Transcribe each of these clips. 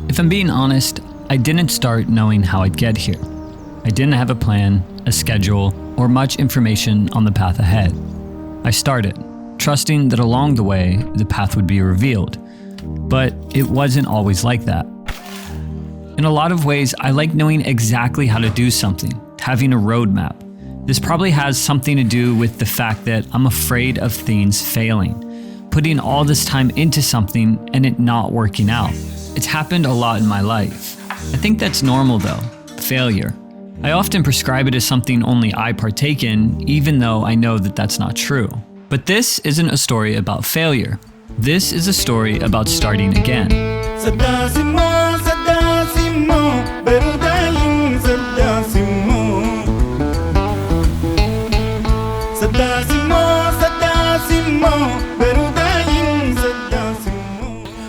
If I'm being honest, I didn't start knowing how I'd get here. I didn't have a plan, a schedule, or much information on the path ahead. I started, trusting that along the way, the path would be revealed. But it wasn't always like that. In a lot of ways, I like knowing exactly how to do something, having a roadmap. This probably has something to do with the fact that I'm afraid of things failing, putting all this time into something and it not working out. It's happened a lot in my life. I think that's normal though, failure. I often prescribe it as something only I partake in, even though I know that that's not true. But this isn't a story about failure. This is a story about starting again.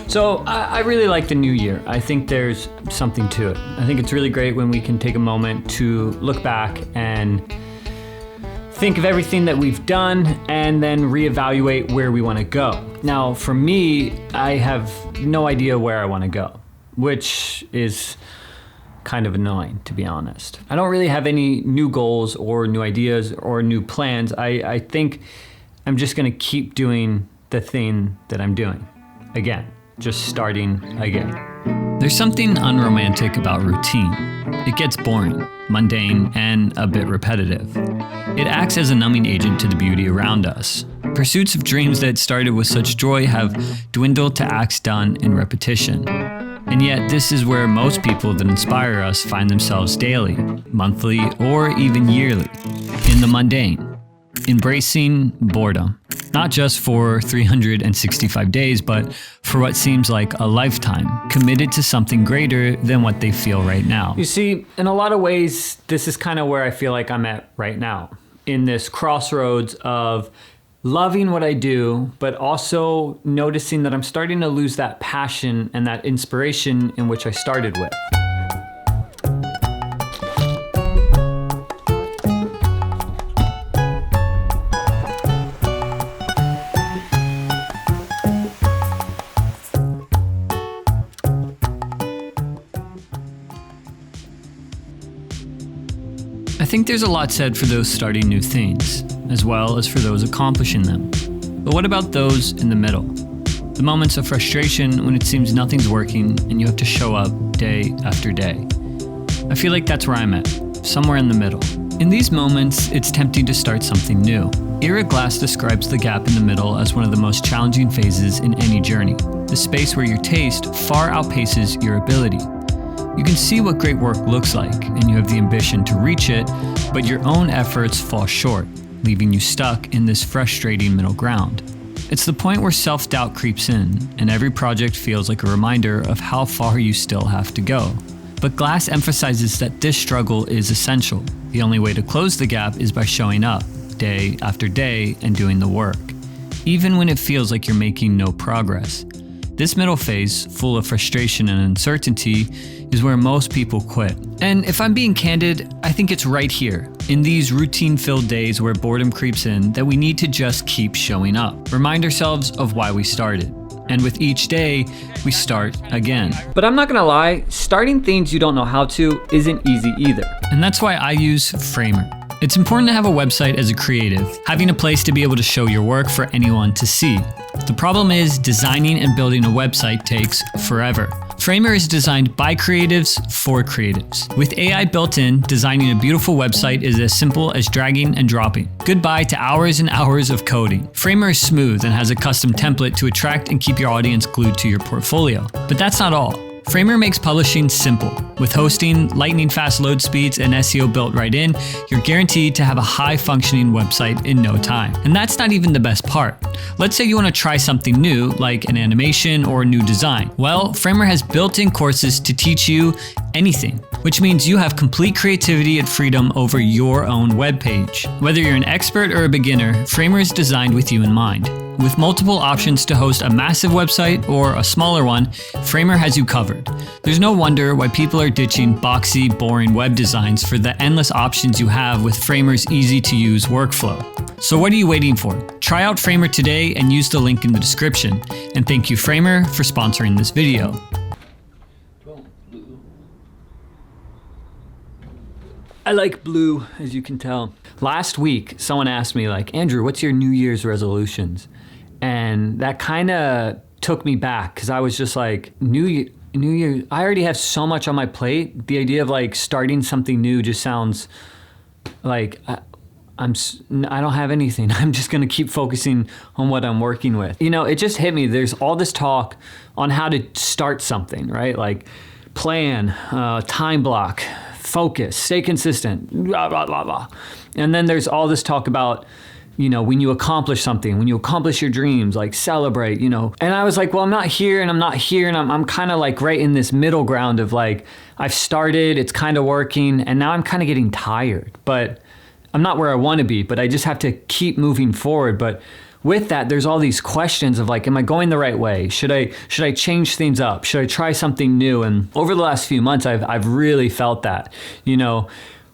So I really like the new year. I think there's something to it. I think it's really great when we can take a moment to look back and think of everything that we've done and then reevaluate where we want to go. Now, for me, I have no idea where I want to go, which is kind of annoying, to be honest. I don't really have any new goals or new ideas or new plans. I think I'm just going to keep doing the thing that I'm doing again. Just starting again. There's something unromantic about routine. It gets boring, mundane, and a bit repetitive. It acts as a numbing agent to the beauty around us. Pursuits of dreams that started with such joy have dwindled to acts done in repetition. And yet, this is where most people that inspire us find themselves daily, monthly, or even yearly, in the mundane, embracing boredom. Not just for 365 days, but for what seems like a lifetime, committed to something greater than what they feel right now. You see, in a lot of ways, this is kind of where I feel like I'm at right now, in this crossroads of loving what I do, but also noticing that I'm starting to lose that passion and that inspiration in which I started with. I think there's a lot said for those starting new things, as well as for those accomplishing them. But what about those in the middle? The moments of frustration when it seems nothing's working and you have to show up day after day. I feel like that's where I'm at, somewhere in the middle. In these moments, it's tempting to start something new. Ira Glass describes the gap in the middle as one of the most challenging phases in any journey, the space where your taste far outpaces your ability. You can see what great work looks like, and you have the ambition to reach it, but your own efforts fall short, leaving you stuck in this frustrating middle ground. It's the point where self-doubt creeps in, and every project feels like a reminder of how far you still have to go. But Glass emphasizes that this struggle is essential. The only way to close the gap is by showing up, day after day, and doing the work, even when it feels like you're making no progress. This middle phase, full of frustration and uncertainty, is where most people quit. And if I'm being candid, I think it's right here, in these routine-filled days where boredom creeps in, that we need to just keep showing up. Remind ourselves of why we started. And with each day, we start again. But I'm not gonna lie, starting things you don't know how to isn't easy either. And that's why I use Framer. It's important to have a website as a creative, having a place to be able to show your work for anyone to see. The problem is designing and building a website takes forever. Framer is designed by creatives for creatives. With AI built in, designing a beautiful website is as simple as dragging and dropping. Goodbye to hours and hours of coding. Framer is smooth and has a custom template to attract and keep your audience glued to your portfolio. But that's not all. Framer makes publishing simple. With hosting, lightning fast load speeds, and SEO built right in, you're guaranteed to have a high-functioning website in no time. And that's not even the best part. Let's say you want to try something new, like an animation or a new design. Well, Framer has built-in courses to teach you anything, which means you have complete creativity and freedom over your own web page. Whether you're an expert or a beginner, Framer is designed with you in mind. With multiple options to host a massive website or a smaller one, Framer has you covered. There's no wonder why people are ditching boxy, boring web designs for the endless options you have with Framer's easy-to-use workflow. So what are you waiting for? Try out Framer today and use the link in the description. And thank you, Framer, for sponsoring this video. I like blue, as you can tell. Last week, someone asked me like, Andrew, what's your New Year's resolutions? And that kind of took me back because I was just like, New Year, I already have so much on my plate. The idea of like starting something new just sounds like I don't have anything. I'm just gonna keep focusing on what I'm working with. You know, it just hit me. There's all this talk on how to start something, right? Like plan, time block, focus, stay consistent, blah, blah, blah, blah. And then there's all this talk about, you know, when you accomplish something, when you accomplish your dreams, like celebrate, you know. And I was like, well, I'm not here and I'm not here. And I'm kind of like right in this middle ground of like, I've started, it's kind of working, and now I'm kind of getting tired. But I'm not where I want to be, but I just have to keep moving forward. But with that, there's all these questions of like, am I going the right way? Should I change things up? Should I try something new? And over the last few months, I've really felt that, you know,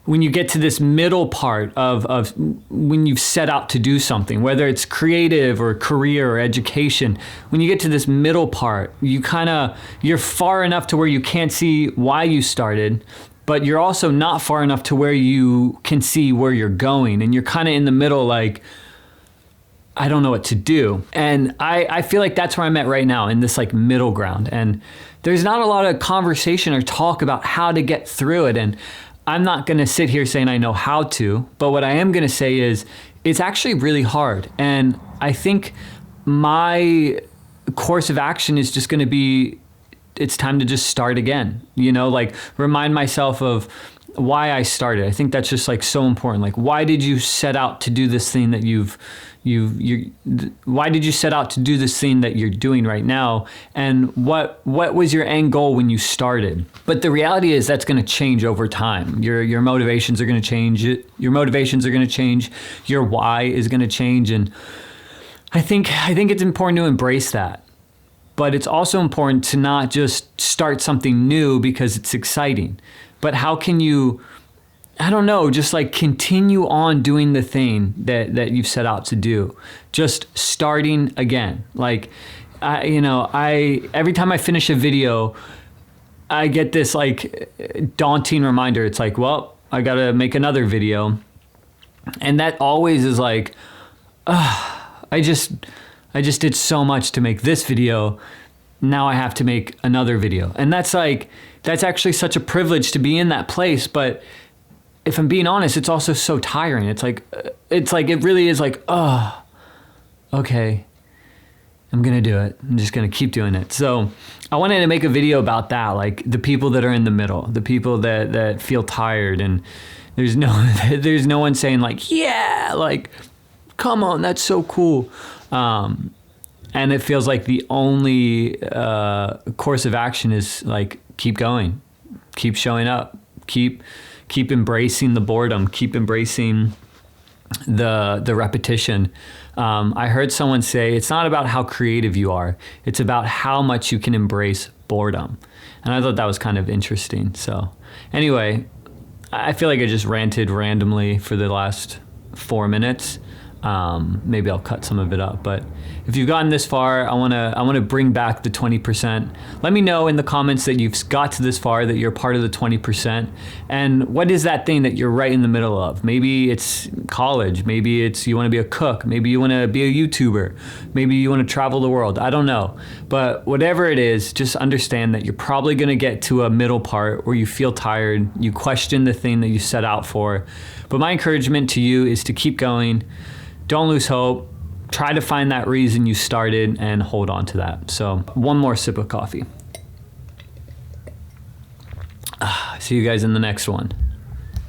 when you get to this middle part of when you've set out to do something, whether it's creative or career or education, when you get to this middle part, you're far enough to where you can't see why you started, but you're also not far enough to where you can see where you're going. And you're kind of in the middle, like, I don't know what to do. And I feel like that's where I'm at right now, in this like middle ground. And there's not a lot of conversation or talk about how to get through it. And I'm not gonna sit here saying I know how to, but what I am gonna say is it's actually really hard. And I think my course of action is just gonna be, it's time to just start again, you know, like remind myself of why I started. I think that's just like so important. Like, why did you set out to do this thing that why did you set out to do this thing that you're doing right now? And what was your end goal when you started? But the reality is that's going to change over time. Your motivations are going to change. Your motivations are going to change. Your why is going to change. And I think it's important to embrace that. But it's also important to not just start something new because it's exciting. But how can you, I don't know, just like continue on doing the thing that you've set out to do. Just starting again. Like, every time I finish a video, I get this like daunting reminder. It's like, well, I gotta make another video. And that always is like, I just did so much to make this video. Now I have to make another video. And that's actually such a privilege to be in that place. But if I'm being honest, it's also so tiring. It's like, it really is like, oh, okay, I'm gonna do it. I'm just gonna keep doing it. So I wanted to make a video about that, like the people that are in the middle, the people that feel tired, and there's no one saying like, yeah, like, come on, that's so cool. And it feels like the only course of action is like, keep going, keep showing up, keep embracing the boredom, keep embracing the repetition. I heard someone say, it's not about how creative you are, it's about how much you can embrace boredom. And I thought that was kind of interesting. So anyway, I feel like I just ranted randomly for the last 4 minutes. Maybe I'll cut some of it up, but if you've gotten this far, I wanna bring back the 20%. Let me know in the comments that you've got to this far, that you're part of the 20%. And what is that thing that you're right in the middle of? Maybe it's college, maybe it's you wanna be a cook, maybe you wanna be a YouTuber, maybe you wanna travel the world, I don't know. But whatever it is, just understand that you're probably gonna get to a middle part where you feel tired, you question the thing that you set out for. But my encouragement to you is to keep going. Don't lose hope. Try to find that reason you started and hold on to that. So one more sip of coffee. See you guys in the next one.